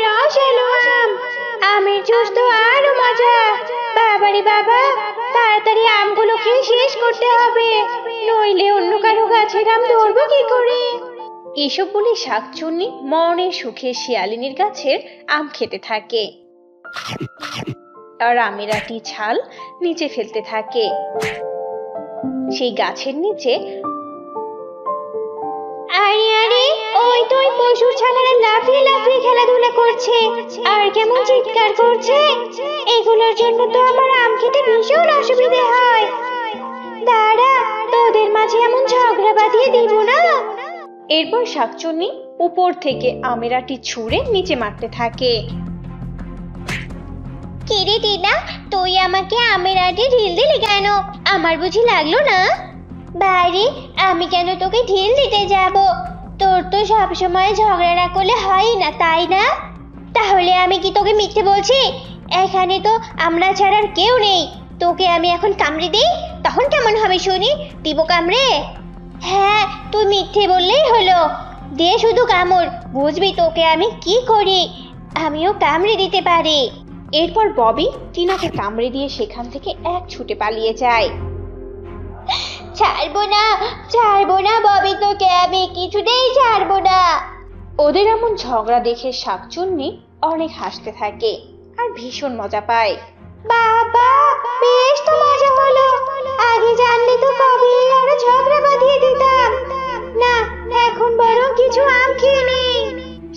রসালো আম। আমের জুস তো আরো মজা। বাবারে বাবা, তাড়াতাড়ি আমগুলো খেয়ে শেষ করতে হবে, নইলে অন্য কারো গাছের আম ধরবো কি করে। এসব বলে শাকচুন্নি মনের সুখে শিয়ালিনীর গাছের আম খেতে থাকে আর আমেরাটি ছাল নিচে ফেলতে থাকে। সেই গাছের নিচে আরে আরে, ওই তো ওই পশুর ছানারা লাফিয়ে লাফিয়ে খেলাধুলা করছে আর কেমন চিৎকার করছে। এগুলোর জন্য তো আমার আম খেতে ভীষণ অসুবিধে হয়। দাঁড়া, তোদের মাঝে এমন ঝগড়া বাঁধিয়ে দিব না। এরপর শাকচুন্নি উপর থেকে আমেরাটি ছুঁড়ে নিচে মারতে থাকে। কিরে টিনা, তুই আমাকে আমের আটি ঢিল দিলি কেন? আমার বুঝি লাগলো না? বাইরে, আমি কেন তোকে ঢিল দিতে যাব? তোর তো সবসময় ঝগড়া না করলে হয় না, তাই না? তাহলে আমি কি তোকে মিথ্যে বলছি? এখানে তো আমরা ছাড়ার কেউ নেই। তোকে আমি এখন কামড়ে দিই, তখন কেমন হবে শুনি? দিব কামড়ে? হ্যাঁ, তুই মিথ্যে বললেই হলো। দে শুধু কামড়, বুঝবি তোকে আমি কি করি। আমিও কামড়ে দিতে পারি। এরপর ববি টিনাকে কামড়ে দিয়ে সেখান থেকে এক ছুটে পালিয়ে যায়। ছাড়বো না, ছাড়বো না ববি, তোকে আমি কিছুতেই ছাড়বো না। ওদের এমন ঝগড়া দেখে শাকচুন্নি অনেক হাসতে থাকে আর ভীষণ মজা পায়। বাবা, বেশ তো মজা হলো। আগে জানলে তো কবে আরো ঝগড়া বাঁধিয়ে দিতাম। না, এখন বরং কিছু আম খেয়ে নেই।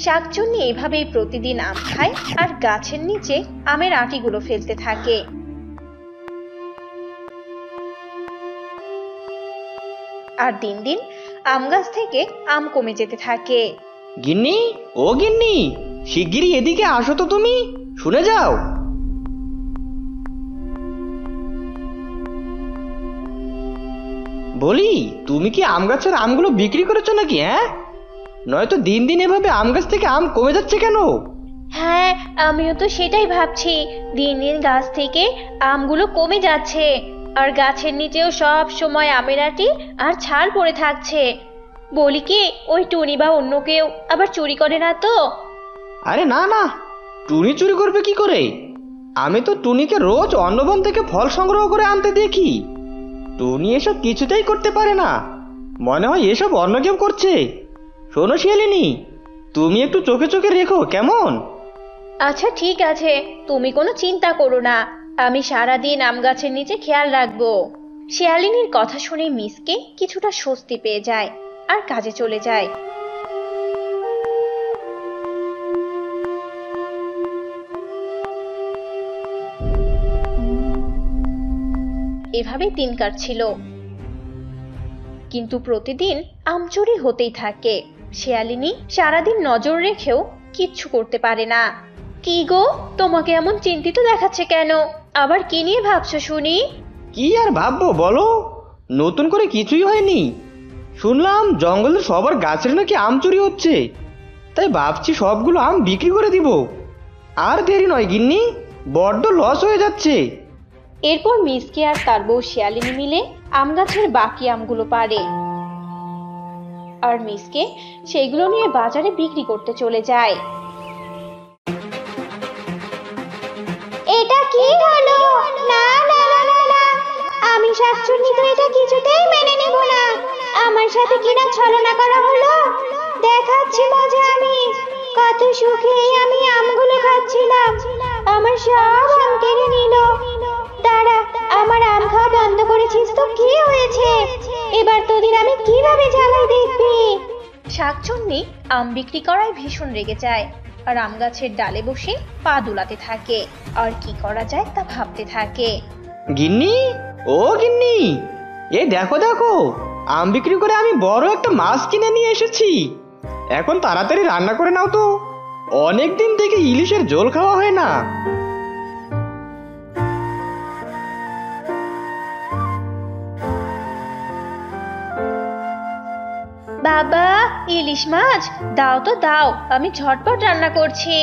শাকচুন্নি এভাবেই প্রতিদিন আম খায় আর গাছের নিচে আমের আটিগুলো ফেলতে থাকে। আর দিন দিন আম গাছ থেকে আম কমে যেতে থাকে। গিন্নি, ও গিন্নি, শিগগিরই এদিকে আসো তো, তুমি শুনে যাও। বলি, তুমি কি আম গাছের আমগুলো বিক্রি করেছো নাকি? হ্যাঁ, নয়তো দিন দিন এভাবে আম গাছ থেকে আম কমে যাচ্ছে কেন? হ্যাঁ, আমিও তো সেটাই ভাবছি। দিন দিন গাছ থেকে আমগুলো কমে যাচ্ছে আর গাছের নিচেও সব সময় আমের আটি আর ছাল পড়ে থাকছে। বলি কি, ওই টুনি বা অন্য কেউ আবার চুরি করে না তো? আরে না না, টুনি চুরি করবে কি করে? আমি তো টুনিকে রোজ অন্য বন থেকে ফল সংগ্রহ করে আনতে দেখি। টুনি এসব কিছুতেই করতে পারে না। মনে হয় এসব অন্য কেউ করছে। শোনো শিয়ালিনী, তুমি একটু চোখে চোখে রেখো, কেমন? আচ্ছা ঠিক আছে, তুমি কোনো চিন্তা করো না। আমি সারাদিন আম গাছের নিচে খেয়াল রাখবো। শিয়ালিনীর কথা শুনে মিসকে কিছুটা স্বস্তি পেয়ে যায় আর কাজে চলে যায়। এভাবেই দিন কাটছিল, কিন্তু প্রতিদিন আম চুরি হতেই থাকে। শিয়ালিনী সারাদিন নজর রেখেও কিচ্ছু করতে পারে না। কি গো, তোমাকে এমন চিন্তিত দেখাচ্ছে কেন? আবার কি নিয়ে ভাবছো শুনি? কি আর ভাববো বলো, নতুন করে কিছুই হয়নি। শুনলাম জঙ্গলের সবার গাছের নাকি আম চুরি হচ্ছে, তাই ভাবছি সবগুলো আম বিক্রি করে দিব। আর দেরি নয় গিন্নি, বড্ড লস হয়ে যাচ্ছে। এরপর মিসকে আর তার বউ শিয়ালিনী মিলে আম গাছের বাকি আমগুলো পাড়ে আর মিসকে সেগুলো নিয়ে বাজারে বিক্রি করতে চলে যায়। এটা কি হলো? না না না না না, আমি শাকচুন্নি তো এটা কিছুতেই মেনে নেব না। আমার সাথে কিনা ছলনা করা হলো। দেখাচ্ছি মজা আমি। কত সুখে আমি আমগুলো খাচ্ছিলাম, আমার সব আম কেড়ে নিল। দাঁড়া, আমার আম খাওয়া বন্ধ করেছিস তো কি হয়েছে? এবার তোদের আমি কিভাবে জ্বালাই দেখবি। শাকচুন্নি আম বিক্রি করায় ভীষণ রেগে যায় আর আম গাছের ডালে বসে পা দুলাতে থাকে আর কি করা যায় তা ভাবতে থাকে। গিন্নি, ও গিন্নি, এই দেখো দেখো, আম বিক্রি করে আমি বড় একটা মাছ কিনে নিয়ে এসেছি। এখন তাড়াতাড়ি রান্না করে নাও তো, অনেকদিন থেকে ইলিশের ঝোল খাওয়া হয় না। বাবা, ইলিশ মাছ দাও তো দাও, আমি ঝটপট রান্না করছি।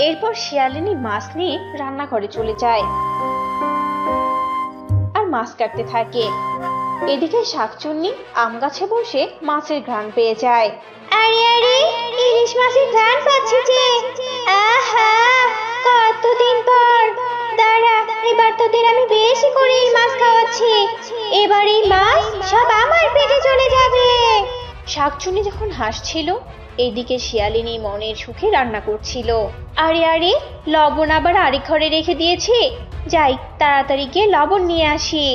এরপর শিয়ালিনী মাছ নিয়ে রান্নাঘরে চলে যায় আর মাছ কাটতে থাকে। এদিকে শাকচুন্নি আম গাছে বসে মাছের ঘ্রাণ পেয়ে যায়। আরে আরে, ইলিশ মাছের ঘ্রাণ পাচ্ছি যে। আহা, কতদিন পর। দাঁড়া, এবার তোদের আমি বেশি করে এই মাছ খাওয়াচ্ছি। এবার এই মাছ সব আমার পেটে চলে যাবে। শাকচুন্নি যখন হাসছিল, এইদিকে শিয়ালিনী মনের সুখে রান্না করছিল। আরে আরে, লবণ আবার আরেক ঘরে রেখে দিয়েছে। যাই, তাড়াতাড়ি গিয়ে লবণ নিয়ে আসি।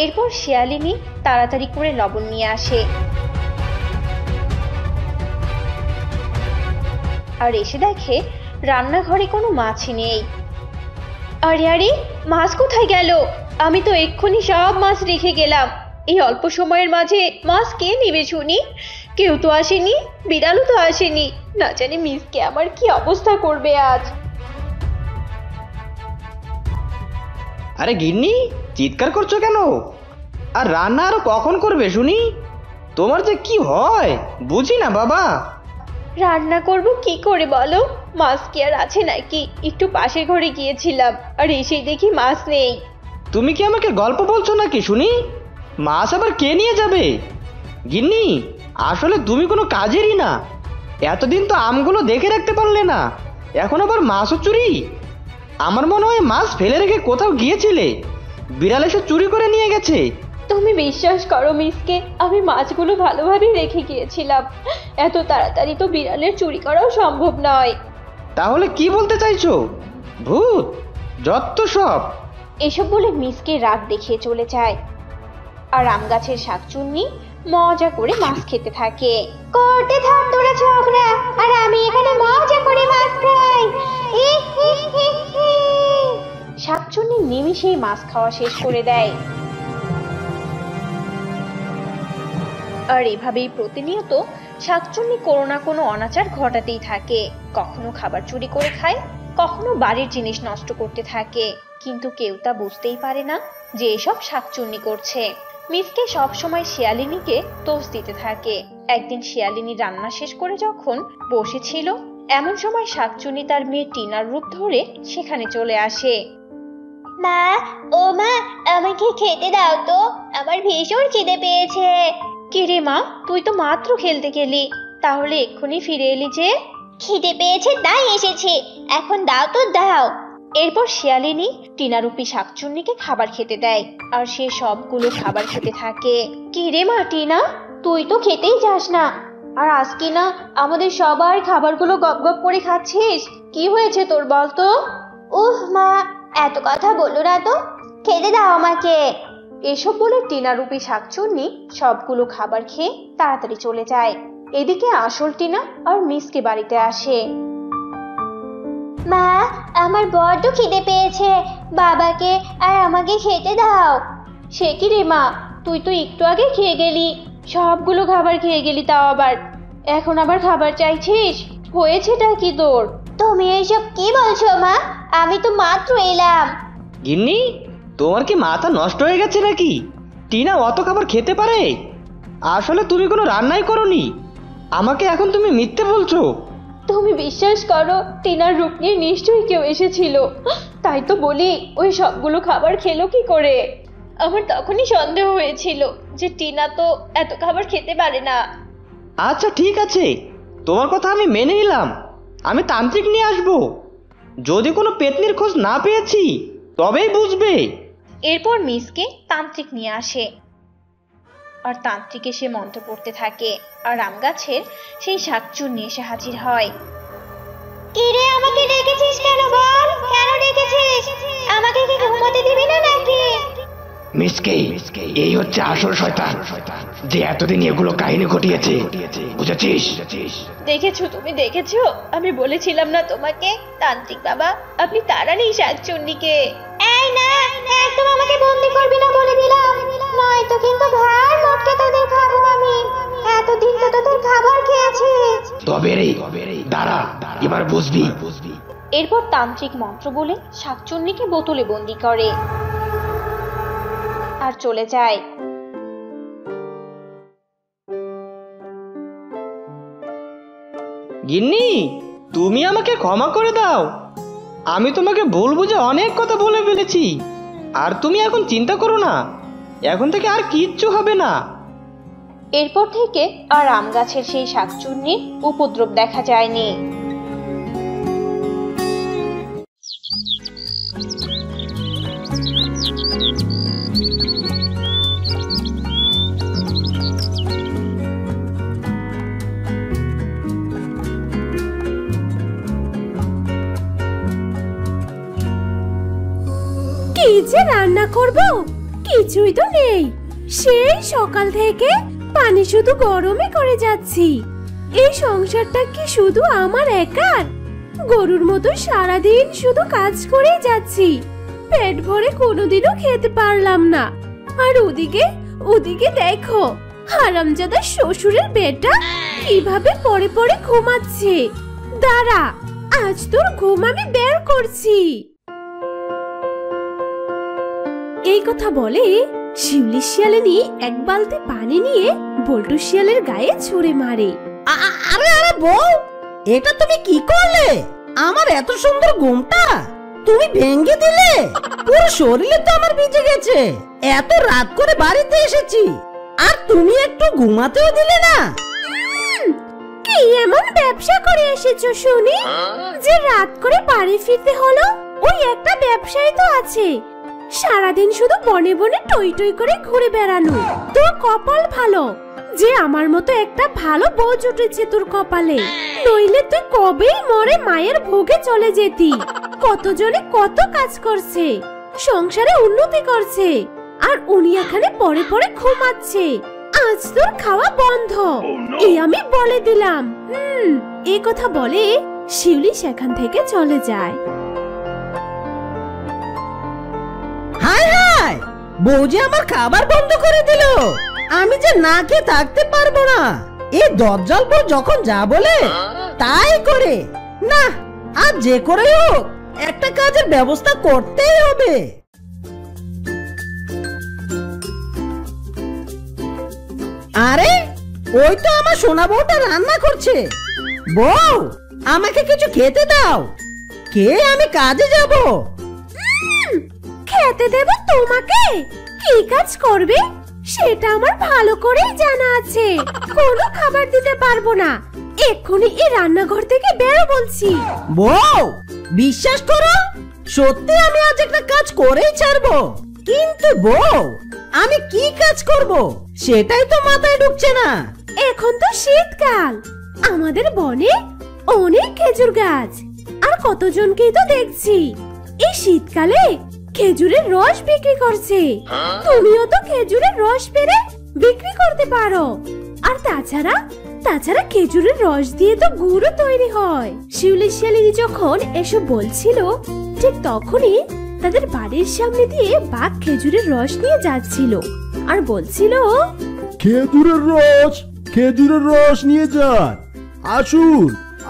এরপর শিয়ালিনী তাড়াতাড়ি করে লবণ নিয়ে আসে আর এসে দেখে রান্নাঘরে কোনো মাছই নেই। আরে আরে, মাছ কোথায় গেল? আমি তো এক্ষুনি সব মাছ রেখে গেলাম। এই অল্প সময়ের মাঝে মাছ কে নেবে শুনি? কেউ তো আসেনি, বিড়ালও তো আসেনি। না জানি মিসকে আমার কি অবস্থা করবে আজ। আরে গিন্নি, চিৎকার করছো কেন? আর রান্না আরো কখন করবে শুনি? তোমার যে কি হয় বুঝি না বাবা। রান্না করব কি করে বলো? মাছ কি আর আছে নাকি? একটু পাশের ঘরে গিয়েছিলাম, আর এসেই দেখি মাছ নেই। তুমি কি আমাকে গল্প বলছো নাকি শুনি? মাছ আবার কে নিয়ে যাবে? গিন্নি, আসলে তুমি কোনো কাজেরই না। এতদিন তো আমগুলো দেখে রাখতে পারলে না, এখন আবার মাছও চুরি? আমার মনে হয় মাছ ফেলে রেখে কোথাও গিয়েছিলে, বিড়াল এসে চুরি করে নিয়ে গেছে। তুমি বিশ্বাস করো মিসকে, আমি মাছগুলো ভালোভাবেই রেখে গিয়েছিলাম। এত তাড়াতাড়ি তো বিড়ালের চুরি করাও সম্ভব নয়। তাহলে কি বলতে চাইছো? ভূত? যত সব। এসব বলে মিসকে রাগ দেখিয়ে চলে যায়। আর আম গাছের শাকচুন্নি মজা করে মাছ খেতে থাকে। করতে থাক তোরা ঝগড়া, আর আমি এখানে মজা করে মাছ খাই। শাকচুন্নি নিমিষেই মাছ খাওয়া শেষ করে দেয়। আর এভাবেই প্রতিনিয়ত শাকচুন্নি কোনো না কোনো অনাচার ঘটাতেই থাকে। কখনো খাবার চুরি করে খায়, কখনো বাড়ির জিনিস নষ্ট করতে থাকে, কিন্তু কেউ তা বুঝতেই পারে না যে এসব শাকচুন্নি করছে। মিসকে সবসময় শিয়ালিনীকে দোষ দিতে থাকে। একদিন শিয়ালিনী রান্না শেষ করে যখন বসেছিল, এমন সময় শাকচুন্নি তার মেয়ে টিনার রূপ ধরে সেখানে চলে আসে। মা, ও মা, আমাকে খেতে দাও তো, আমার ভীষণ খিদে পেয়েছে। কে রে মা, তুই তো মাত্র খেলতে গেলি, তাহলে এক্ষুনি ফিরে এলি যে? খিদে পেয়েছে তাই এসেছি, এখন দাও তো দাও। এরপর শিয়ালিনী টিনারূপী শাকচুন্নিকে খাবার খেতে দেয়, আর সে সবগুলো খাবার খেতে থাকে। কি রে মা টিনা, তুই তো খেতেই যাস না, আর আজ কি না আমাদের সবার খাবারগুলো গপ গপ করে খাচ্ছিস? কি হয়েছে তোর বল তো? মা, এত কথা বলো না তো, খেতে দাও আমাকে। এসব বলে টিনারূপী শাকচুন্নি সবগুলো খাবার খেয়ে তাড়াতাড়ি চলে যায়। এদিকে আসল টিনা আর মিসকে বাড়িতে আসে। মা, আমার বড্ড খিদে পেয়েছে, বাবাকে আর আমাকে খেতে দাও। সে কি রে মা, তুই তো একটু আগে খেয়ে গেলি, সবগুলো খাবার খেয়ে গেলি, তাও আবার এখন আবার খাবার চাইছিস? হয়েছেটা কি তোর? তুমি এসব কি বলছো মা? আমি তো মাত্র এলাম। গিন্নি, তোমার কি মাথা নষ্ট হয়ে গেছে নাকি? টিনা অত খাবার খেতে পারে? আসলে তুমি কোনো রান্নাই করোনি, আমাকে এখন তুমি মিথ্যে বলছো। তুমি বিশ্বাস করো, টিনার রূপ নিয়ে নিশ্চয়ই কেউ এসেছিল, তাই তো বলি ওই সবগুলো খাবার খেলো কি করে? আমার তখনই সন্দেহ হয়েছিল যে টিনা তো এত খাবার খেতে পারে না। আচ্ছা ঠিক আছে, তোমার কথা আমি মেনে নিলাম। আমি তান্ত্রিক নিয়ে আসবো, যদি কোনো পেতনির খোঁজ না পেয়েছি তবেই বুঝবে। এরপর মিসকে তান্ত্রিক নিয়ে আসে, আর তান্ত্রিক এসে মন্ত্র পড়তে থাকে, আর আম গাছের সেই শাকচুন্নি এসে হাজির হয়। কি রে, আমাকে ডেকেছিস কেন বল? কেন ডেকেছিস? আমাকে কি ঘুমোতে দিবি না নাকি? মিসকে, এই হচ্ছে আসল শয়তান, যে এতদিন এগুলো কাহিনী ঘটিয়েছে, বুঝেছিস? দেখেছো, তুমি দেখেছো, আমি বলেছিলাম না তোমাকে? তান্ত্রিক বাবা, আপনি তাড়ান এই শাকচুন্নিকে। এই না, একদম আমাকে বন্দি করবি না বলে দিলাম, নয়তো কিন্তু ভার মোটকে তোদের খাবো আমি। এতদিন তো তোদের খাবার খেয়েছি। তবে রে, দাঁড়া, এবার বুঝবি। এরপর তান্ত্রিক মন্ত্র বলে শাকচুন্নিকে বোতলে বন্দি করে আর চলে যায়। গিন্নি, তুমি আমাকে ক্ষমা করে দাও, আমি তোমাকে ভুল বুঝে অনেক কথা বলে ফেলেছি। আর তুমি এখন চিন্তা করো না, এখন থেকে আর কিচ্ছু হবে না। এরপর থেকে আর আম গাছের সেই শাকচুন্নির উপদ্রব দেখা যায়নি। কি যে রান্না করব কিছুই তো নেই। সেই সকাল থেকে পানি শুধু গরমই করে যাচ্ছি। এই সংসারটা কি শুধু আমার একার? গরুর মতো সারাদিন শুধু কাজ করে যাচ্ছি, পেট ভরে কোনোদিনও খেতে পারলাম না। আর ওদিকে ওদিকে দেখো হারামজাদা শ্বশুরের বেটা কিভাবে পড়ে পড়ে ঘুমাচ্ছে। দাঁড়া, আজ তোর ঘুম আমি বের করছি। এই কথা বলে শিউলি শিয়ালিনী এক বালতি পানি নিয়ে বল্টু শিয়ালের গায়ে ছুঁড়ে মারে। আরে আরে বউ, এটা তুমি কি করলে? আমার এত সুন্দর ঘুমটা তুমি ভেঙে দিলে। পুরো শরীরে তো আমার ভিজে গেছে। এত রাত করে বাড়িতে এসেছি আর তুমি একটু ঘুমাতেও দিলে না। কি এমন ব্যবসা করে এসেছো শুনি যে রাত করে বাড়ি ফিরতে হলো? ওই একটা ব্যবসায়ী তো আছে, সারাদিন শুধু বনে বনে টই টই করে ঘুরে বেড়ানো। তোর কপাল ভালো যে আমার মতো একটা ভালো বউ জুটেছে তোর কপালে, নইলে তুই কবেই মরে মায়ের ভোগে চলে যেতি। কতজনে কত কাজ করছে, সংসারে উন্নতি করছে, আর উনি এখানে পড়ে পড়ে ঘুমাচ্ছে। আজ তোর খাওয়া বন্ধ, এই আমি বলে দিলাম। এই কথা বলে শিউলি সেখান থেকে চলে যায়। হায় হায়, বউ যে আমার খাবার বন্ধ করে দিল। আমি যে না খেয়ে থাকতে পারবো না। এই দজ্জাল বউ যখন যা বলে তাই করে। না, আর যে করে হোক একটা কাজের ব্যবস্থা করতেই হবে। আরে ওই তো আমার সোনা বউটা রান্না করছে। বউ, আমাকে কিছু খেতে দাও, খেয়ে আমি কাজে যাব। খেতে দেব তোমাকে? কি কাজ করবে সেটা আমার ভালো করেই জানা আছে। কোনো খাবার দিতে পারবো না, এক্ষুনি এই রান্নাঘর থেকে বেরো বলছি। বউ, বিশ্বাস করো, সত্যি আমি আজ একটা কাজ করেই ছাড়বো। কিন্তু বউ, আমি কি কাজ করব সেটাই তো মাথায় ঢুকছে না। এখন তো শীতকাল, আমাদের বনে অনেক খেজুর গাছ, আর কতজনকেই তো দেখছি এই শীতকালে খেজুরের রস বিক্রি করছে। তুমিও তো খেজুরের রস পেরে বিক্রি করতে পারো। আর তাছাড়া খেজুরের রস দিয়ে তো গুড়ও তৈরি হয়। শিউলি শিয়ালিনী যখন এসব বলছিল, ঠিক তখনই তাদের বাড়ির সামনে দিয়ে বাঘ খেজুরের রস নিয়ে যাচ্ছিল আর বলছিল, খেজুরের রস নিয়ে যান। আসুন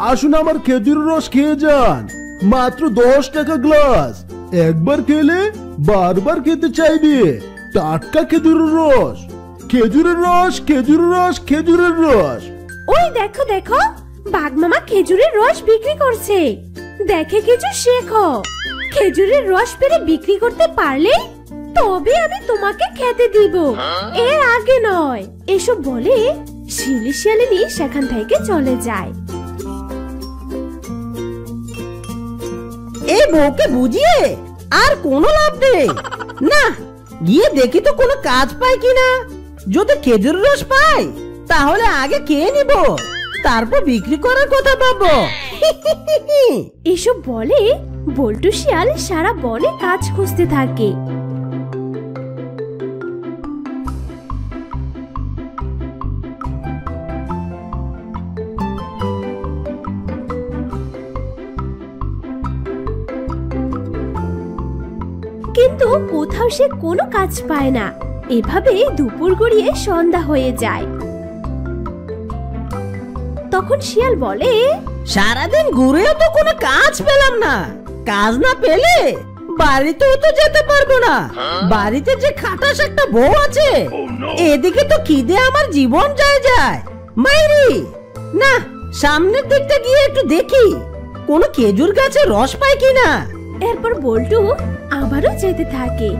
আসুন, আমার খেজুরের রস খেয়ে যান। মাত্র 10 টাকা গ্লাস, একবার খেলে বারবার খেতে চাইবে। টাটকা খেজুরের রস, খেজুরের রস, খেজুরের রস, খেজুরের রস। ওই দেখো দেখো, বাঘ মামা খেজুরের রস বিক্রি করছে। দেখে কিছু শেখো। খেজুরের রস পেরে বিক্রি করতে পারলে তবে আমি তোমাকে খেতে দিব, এর আগে নয়। এসব বলে শিউলি শিয়ালিনী সেখান থেকে চলে যায়। এই বউকে বুঝিয়ে আর কোনো লাভ নেই। না, গিয়ে দেখি তো কোনো কাজ পাই কিনা। যদি খেজুরের রস পাই তাহলে আগে খেয়ে নিব, তারপর বিক্রি করার কথা ভাববো। এসব বলে বল্টু শিয়াল সারা বনে কাজ খুঁজতে থাকে। কিন্তু কোথাও সে কোনো কাজ পায় না। এভাবে দুপুর গড়িয়ে সন্ধ্যা হয়ে যায়। তখন শিয়াল বলে, সারাদিন ঘুরেও তো কোনো কাজ পেলাম না। কাজ না পেলে বাড়িতেও তো যেতে পারবো না। বাড়িতে যে খাটাস একটা বউ আছে, এদিকে তো খিদে আমার জীবন যায়। মাইরি, না, সামনের দিকটা গিয়ে একটু দেখি কোনো খেজুর গাছে রস পাই কিনা। এরপর বল্টু আবারও যেতে থাকে।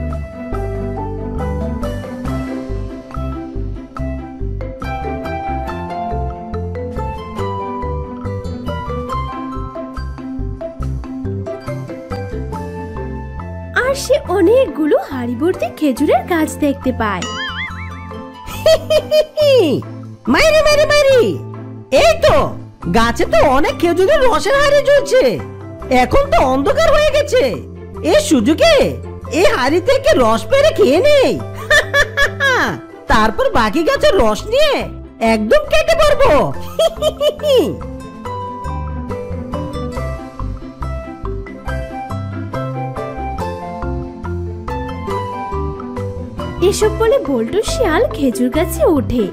আর সে অনেকগুলো হাড়ি ভর্তি খেজুরের গাছ দেখতে পায়। মাইরি মাইরি মাইরি, এই তো গাছে তো অনেক খেজুরের রসের হাড়ি ঝুলছে। এখন তো অন্ধকার হয়ে গেছে, এই সুযোগে এই হাড়ি থেকে রস পেরে খেয়ে নেই। তারপর বাকি গাছের রস নিয়ে একদম কেটে পড়বো। এসব বলে বল্টু শিয়াল খেজুর গাছে ওঠে।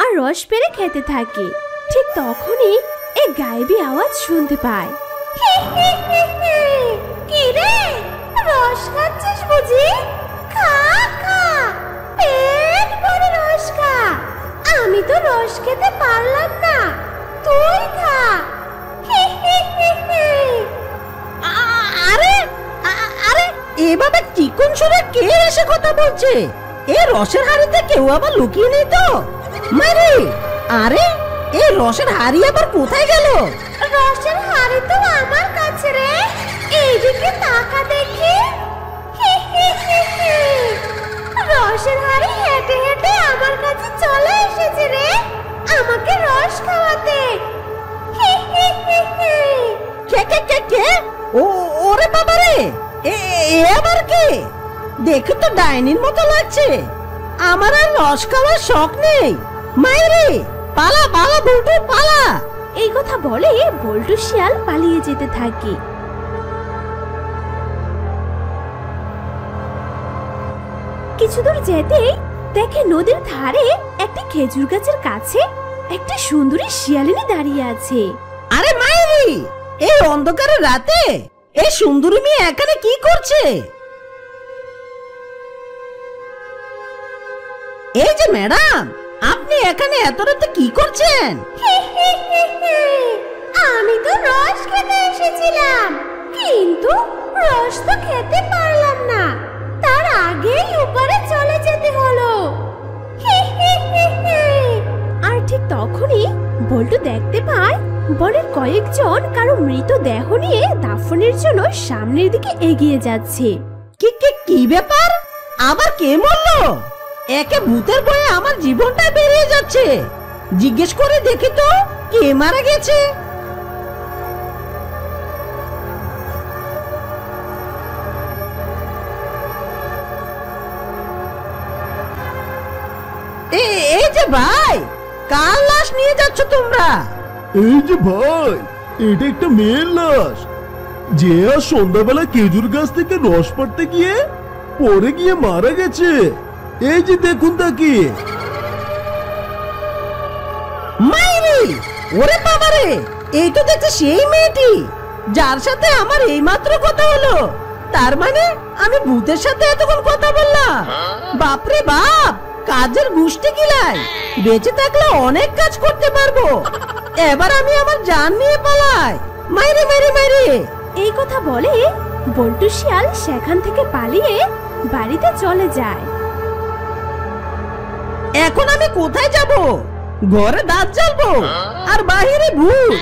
আর রস পেরে খেতে থাকে। ঠিক তখনই এক গায়েবী আওয়াজ শুনতে পায়। কি রে, রস খাচ্ছিস বুঝি? খা খা, পেট ভরে রস খা। আমি তো রস খেতে পারলাম না, তুই খা। আরে আরে, এভাবে চিকন সুরে কে এসে কথা বলছে? এই রসের হাড়িতে কেউ আবার লুকিয়ে নেই তো? মারি, আরে এই রসের হাড়ি আবার কোথায় গেল? রসের হাড়ি তো আমার কাছে রে, এইদিকে তাকা দেখি। রসের হাড়ি হেঁটে হেঁটে আমার কাছে চলে এসেছে রে, আমাকে রস খাওয়াতে। কে কে কে কে? ওরে বাবা রে, এ আবার কে? দেখে তো ডাইনির মতো লাগছে। আমার আর রস খাওয়ার শখ নেই। মাইরে পালা পালা বল্টু পালা। এই কথা বলে বল্টু শিয়াল পালিয়ে যেতে থাকে। কিছু দূর যেতেই দেখে নদীর ধারে একটি খেজুর গাছের কাছে একটা সুন্দরী শিয়ালিনী দাঁড়িয়ে আছে। আরে মাইরি, এই অন্ধকারের রাতে এই সুন্দরী মেয়ে এখানে কি করছে? এই যে ম্যাডাম, আপনি এখানে এত রাতে কি করছেন? আমি তো রস খেতে এসেছিলাম, কিন্তু রস তো খেতে পারলাম না, তার আগেই উপরে চলে যেতে হলো। আর ঠিক তখনই বল্টু দেখতে পায় বনের কয়েকজন কারো মৃতদেহ নিয়ে দাফনের জন্য সামনের দিকে এগিয়ে যাচ্ছে। কি ব্যাপার? আবার কে মরলো? একে ভূতের ভয়ে আমার জীবনটা বেরিয়ে যাচ্ছে। জিজ্ঞেস করে দেখি তো কে মারা গেছে। এই যে ভাই, কার লাশ নিয়ে যাচ্ছ তোমরা? এই যে ভাই, এটা একটা মেয়ের লাশ, যে আজ সন্ধ্যাবেলা খেজুর গাছ থেকে রস পাড়তে গিয়ে পড়ে গিয়ে মারা গেছে। এই যে দেখুন তাকে। মাইরি, ওরে বাবারে, এই তো দেখছি সেই মেয়েটি যার সাথে আমার এইমাত্র কথা হলো। তার মানে আমি ভূতের সাথে এতক্ষণ কথা বললাম। বাপরে বাপ, কাজের গুষ্টি কিলাই। বেঁচে থাকলে অনেক কাজ করতে পারবো। এবার আমি আমার জান নিয়ে পালাই। মাইরি মাইরি মাইরি। এই কথা বলে বল্টু শিয়াল সেখান থেকে পালিয়ে বাড়িতে চলে যায়। এখন আমি কোথায় যাব? ঘরে দাঁত জ্বালবো আর বাহিরে ভূত।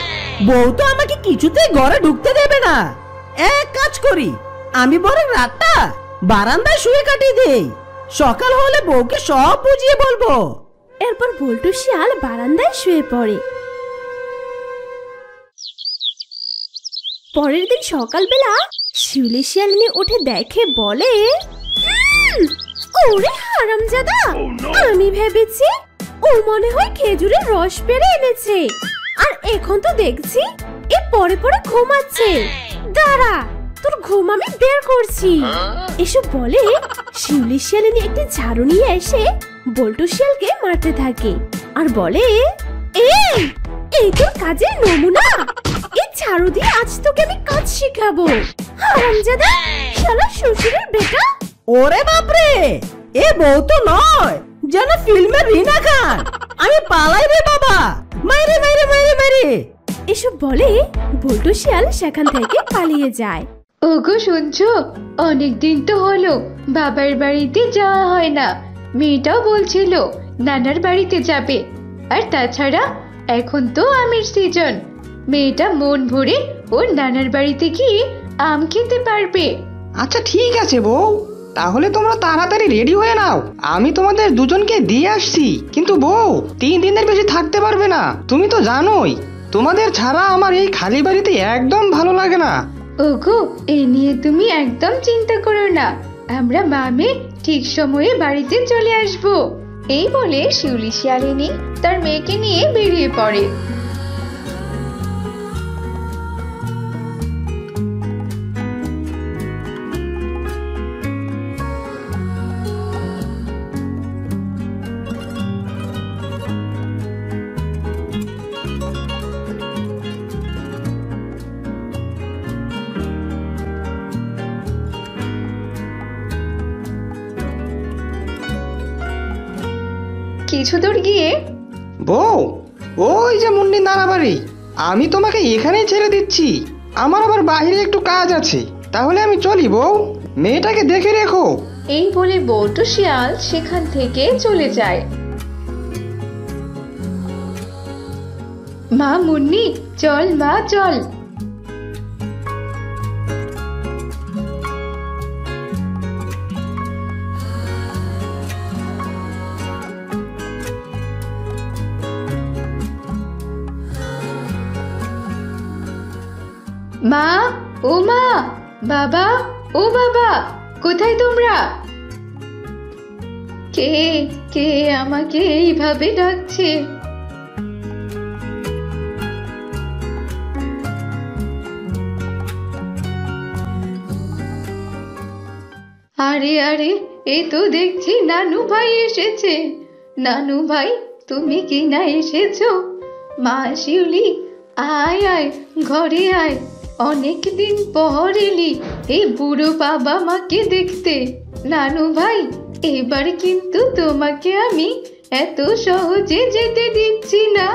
বউ তো আমাকে কিছুতেই ঘরে ঢুকতে দেবে না। এক কাজ করি, আমি বরং রাতটা বারান্দায় শুয়ে কাটিয়ে দেই। সকাল হলে বউকে সব বুঝিয়ে বলবো। এরপর বল্টু শিয়াল বারান্দায় শুয়ে পড়ে। পরের দিন সকালবেলা শিউলি শিয়ালিনী উঠে দেখে, বলে, ওরে হারামজাদা, আমি ভেবেছি ও মনে হয় খেজুরের রস পেরে এনেছে, আর এখন তো দেখছি এ পরে পরে ঘুমাচ্ছে। দাঁড়া, তোর ঘুম আমি বের করছি। এসব বলে শিউলি শিয়ালিনী একটি ঝাড়ু নিয়ে এসে বল্টু শিয়ালকে মারতে থাকে আর বলে, এই তোর কাজের নমুনা, এই ঝাড়ু দিয়ে আজ তোকে আমি কাজ শিখাবো। হারামজাদা, শালা শ্বশুরের বেটা। ওরে বাপরে, এ বউ তো নয়, যেন ফিল্মের রিনা খান। আমি পালাই রে বাবা, মাইরে মাইরে মাইরে মাইরে। এসব বলে বল্টু শিয়াল সেখান থেকে পালিয়ে যায়। ওগো শুনছো, অনেকদিন তো হলো বাবার বাড়িতে যাওয়া হয় না, মেয়েটাও বলছিল নানার বাড়িতে যাবে। আর তাছাড়া এখন তো আমের সিজন, মেয়েটা মন ভরে ওর নানার বাড়িতে গিয়ে আম খেতে পারবে। আচ্ছা ঠিক আছে বউ, তাহলে তোমরা তাড়াতাড়ি রেডি হয়ে নাও, আমি তোমাদের দুজনকে দিয়ে আসছি। কিন্তু বউ, 3 দিনের বেশি থাকতে পারবে না, তুমি তো জানোই তোমাদের ছাড়া আমার এই খালি বাড়িতে একদম ভালো লাগে না। ওগো, এ নিয়ে তুমি একদম চিন্তা করো না, আমরা মামে ঠিক সময়ে বাড়িতে চলে আসব। এই বলে শিউলি শিয়ালিনী তার মেয়েকে নিয়ে বেরিয়ে পড়ে। কিছু দূর গিয়ে, বউ, ওই যে মুন্নি নানা বাড়ি, আমি তোমাকে এখানেই ছেড়ে দিচ্ছি, আমার আবার বাইরে একটু কাজ আছে, তাহলে আমি চলি বউ, মেয়েটাকে দেখে রেখো। এই বলে বল্টু শিয়াল সেখান থেকে চলে যায়। মা মুন্নি, চল মা চল। মা, ও মা, বাবা, ও বাবা, কোথায় তোমরা? কে কে আমাকে এইভাবে ডাকছে? আরে আরে, এই তো দেখছি নানু ভাই এসেছে। নানু ভাই, তুমি কি না এসেছো? মা শিউলি, আয় আয়, ঘরে আয়, অনেকদিন পর এলি এই বুড়ো বাবা মাকে দেখতে। নানু ভাই, এবার কিন্তু তোমাকে আমি এত সহজে যেতে দিচ্ছি না।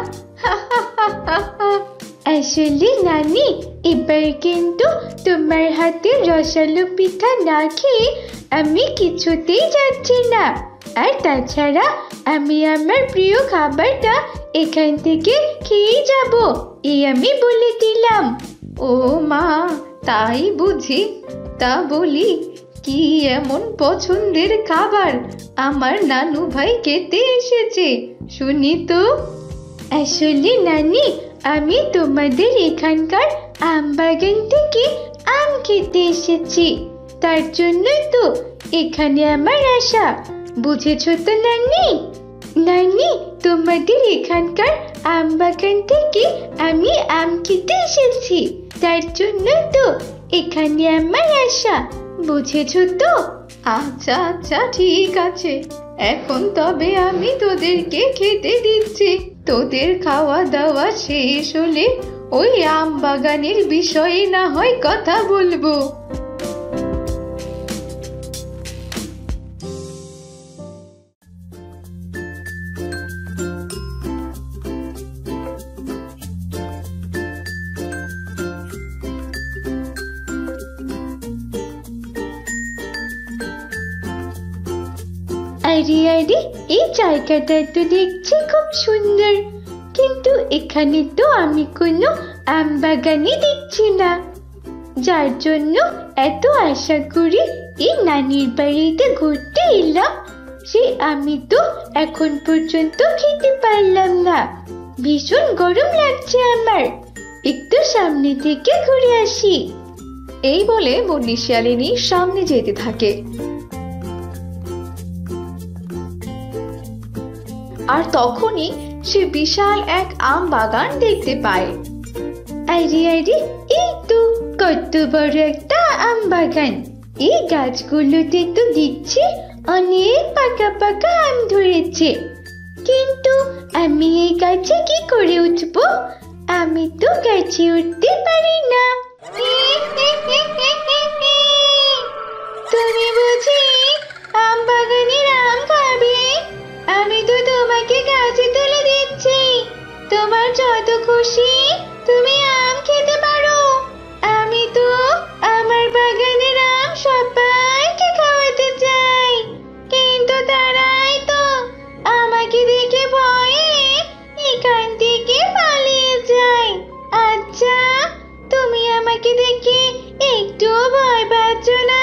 আসলে নানি, এবার কিন্তু তোমার হাতে রসালো পিঠা না খেয়ে আমি কিছুতেই যাচ্ছি না। আর তাছাড়া আমি আমার প্রিয় খাবারটা এখান থেকে খেয়ে যাব, এই আমি বলে দিলাম। ও মা, তাই বুঝি? তা বলি, কি এমন পছন্দের খাবার আমার নানু ভাই খেতে এসেছে শুনি তো? আসলে নানি, আমি তোমাদের এখানকার আম বাগান থেকে আম খেতে এসেছি, তার জন্যই তো এখানে আমার আশা, বুঝেছো তো নানি? নানি, তোমাদের এখানকার আম বাগান থেকে আমি আম খেতে এসেছি, তার জন্য তো এখানে আমার আশা, বুঝেছো তো? আচ্ছা আচ্ছা, ঠিক আছে, এখন তবে আমি তোদেরকে খেতে দিচ্ছি। তোদের খাওয়া দাওয়া শেষ হলে ওই আম বাগানের বিষয়ে না হয় কথা বলবো। আরে আরে, এই জায়গাটা তো দেখছি খুব সুন্দর, কিন্তু এখানে তো আমি কোনো আম বাগানই দেখছি না, যার জন্য এত আশা করি এই নানির বাড়িতে ঘুরতে এলাম, সে আমি তো এখন পর্যন্ত খেতে পারলাম না। ভীষণ গরম লাগছে আমার, একটু সামনে থেকে ঘুরে আসি। এই বলে মুন্নি শিয়ালিনী সামনে যেতে থাকে। আর তখনই সে বিশাল এক আম বাগান দেখতে পায়। আরে আরে, এই তো কত বড় একটা আম বাগান, এই গাছগুলোতে তো দেখছি অনেক পাকা পাকা আম ধরেছে, কিন্তু আমি এই গাছে কি করে উঠবো? আমি তো গাছে উঠতে পারি না। তুমি বুঝি আম বাগানের আম খাবে? আমি তো তোমাকে গাছে তুলে দিচ্ছি, তোমার যত খুশি তুমি আম খেতে পারো। আমি তো আমার বাগানের আম সবাইকে খাওয়াতে চাই, কিন্তু তারাই দেখে একটুও ভয় পাচ্ছ না?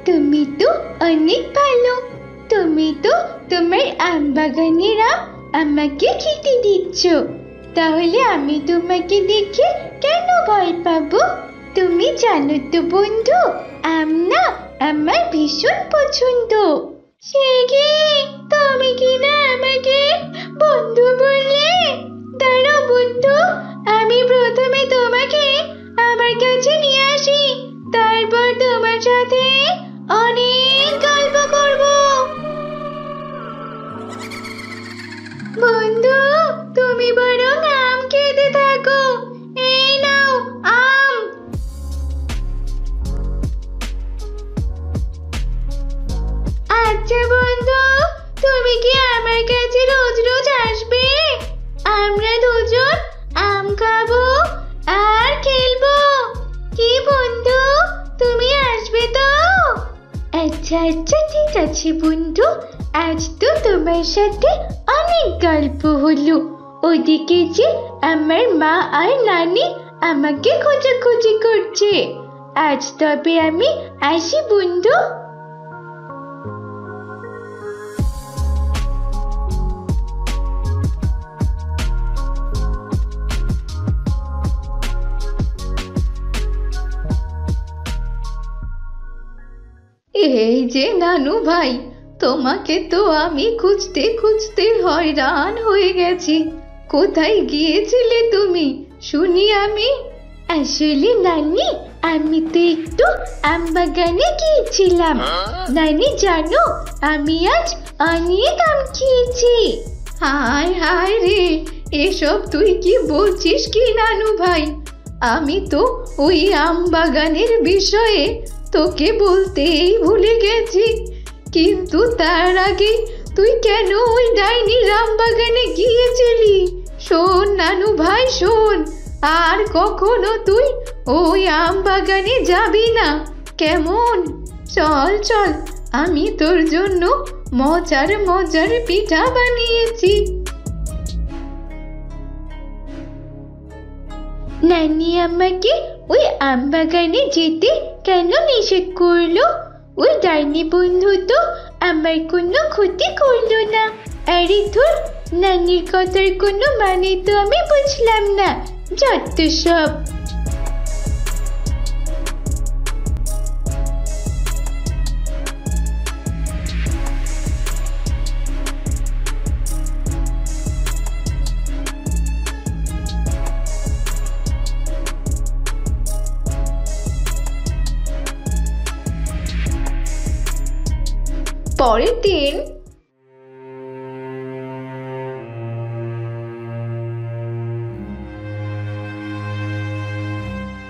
তুমি তো অনেক ভালো। তুমি তো তোমার আম বাগানের আম আমাকে খেতে দিচ্ছ, তাহলে আমি তোমাকে দেখে কেন ভয় পাবো? তুমি জানো তো বন্ধু, আম না আমার ভীষণ পছন্দ। সে কি, তুমি কি না আমাকে বন্ধু বললে? দাঁড়াও বন্ধু, আমি প্রথমে তোমাকে আমার কাছে নিয়ে আসি, তারপর তোমার সাথে অনেক গল্প করব। বন্ধু, তুমি বরং আম খেতে থাকো। এই নাও আম। আচ্ছা বন্ধু, তুমি কি আমার কাছে রোজ রোজ আসবে? আমরা দুজন আম খাবো আর খেলবো। কি বন্ধু, তুমি আসবে তো? আচ্ছা আচ্ছা, ঠিক আছে বন্ধু, আজ তো তোমার সাথে অনেক গল্প হলো। ওদিকে যে আমার মা আর নানি আমাকে খোঁজাখুঁজি করছে। আজ তবে আমি আসি বন্ধু। এই যে নানু ভাই, তোমাকে তো আমি খুঁজতে খুঁজতে হয়রান হয়ে গেছি। কোথায় গিয়েছিলে তুমি শুনি আমি? আসলে নানি, আমি তো একটু আম বাগানে গিয়েছিলাম। নানি জানো, আমি আজ অনেক আম খেয়েছি। হায় হায় রে, এসব তুই কি বলছিস কি নানু ভাই? আমি তো ওই আম বাগানের বিষয়ে তোকে বলতেই ভুলে গেছি। কিন্তু তার আগে তুই কেন ওই ডাইনির আম বাগানে গিয়েছিলি? শোন নানু ভাই শোন, আর কখনো তুই ওই আম বাগানে যাবি না, কেমন? চল চল, আমি তোর জন্য মজার মজার পিঠা বানিয়েছি। নানি আমাকে ওই আম বাগানে যেতে কেন নিষেধ করলো? ওই ডাইনি বন্ধু তো আমার কোনো ক্ষতি করলো না। আরে ধুর, নানির কথার কোনো মানে তো আমি বুঝলাম না। যত সব। পরের দিন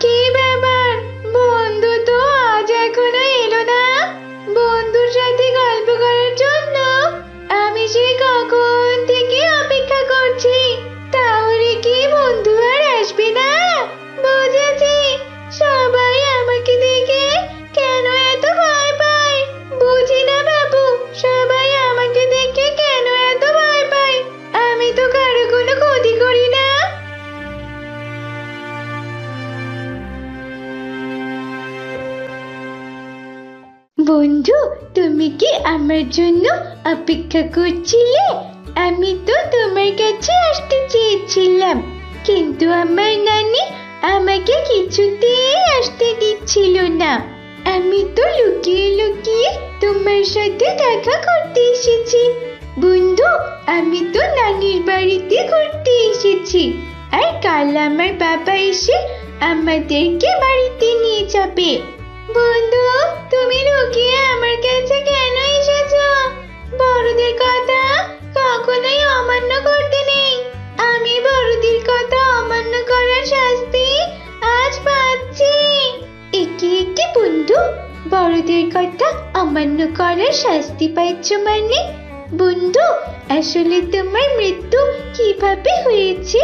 কি ব্যাপার, বন্ধু তো আজ এখনো এলো না? বন্ধুর সাথে গল্প করার জন্য আমি সেই কখন থেকে অপেক্ষা করছি। তাহলে কি বন্ধু আর আসবে না? বুঝেছি, সবাই আমাকে দেখে কেন এত ভয় পায়। বুঝি না বাবু, সবাই আমাকে দেখে কেন এত ভয় পায়। আমি তো কারো কোনো ক্ষতি করি না। বন্ধু, তুমি কি আমার জন্য অপেক্ষা করছিলে? আমি তো তোমার কাছে আসতে চেয়েছিলাম, কিন্তু আমার নানি আমাকে কিছুতেই আসতে দিচ্ছিল না। আমি তো লুকিয়ে লুকিয়ে তোমার সাথে দেখা করতে এসেছি। বন্ধু, আমি তো নানির বাড়িতে ঘুরতে এসেছি, আর কাল আমার বাবা এসে আমাদেরকে বাড়িতে নিয়ে যাবে। বন্ধু, তুমি লুকিয়ে আমার কাছে কেন এসেছো? বড়দের কথা কখনোই অমান্য করতে নেই। আমি বড়দের কথা অমান্য করার শাস্তি আজ পাচ্ছি। একে একে বন্ধু, বড়দের কথা অমান্য করার শাস্তি পাচ্ছ মানে? বন্ধু, আসলে তোমার মৃত্যু কিভাবে হয়েছে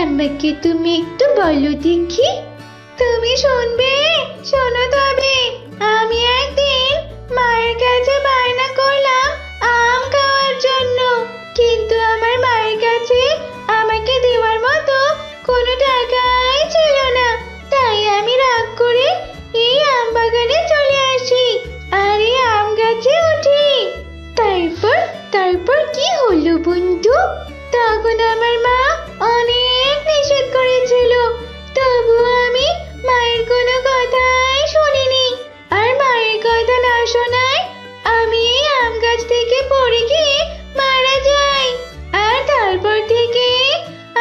আমাকে তুমি একটু বলো দেখি। তুমি শুনবে? শোনো তবে, আমি একদিন মায়ের কাছে বায়না করলাম আম খাওয়ার জন্য, কিন্তু আমার মায়ের কাছে আমাকে দেওয়ার মতো কোনো টাকাই ছিল না। তাই আমি রাগ বন্ধু, তখন আমার মা অনেক নিষেধ করেছিল, তবুও আমি মায়ের কোনো কথাই শুনিনি। আর মায়ের কথা না শোনায় আমি এই আম গাছ থেকে পড়ে গিয়ে মারা যাই। আর তারপর থেকে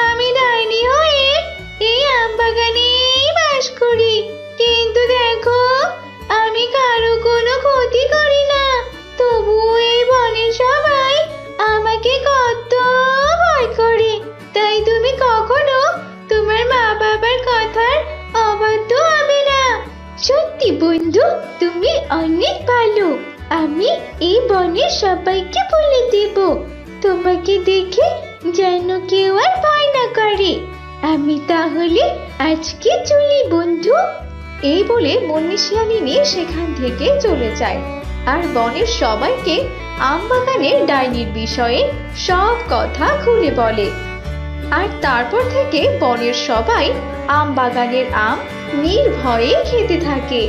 আমি ডাইনি হয়ে এই আম বাগানেই বাস করি। কিন্তু দেখো, আমি কারো কোনো ক্ষতি করি না, তবুও এই বনের সবাই আমাকে কত ভয় করে। তাই তুমি কখনো তোমার মা বাবার কথার অবাধ্য হবে না। সত্যি বন্ধু, তুমি অনেক ভালো। আমি এই বনের সবাইকে বলে দেব তোমাকে দেখে যেন কেউ আর ভয় না করে। আমি তাহলে আজকে চলি বন্ধু। এই বলে মুন্নি শিয়ালিনী সেখান থেকে চলে যায় আর বনের সবাইকে আম বাগানের ডাইনির বিষয়ে সব কথা খুলে বলে। আর তারপর থেকে বনের সবাই আম বাগানের আম নির্ভয়ে খেতে থাকে।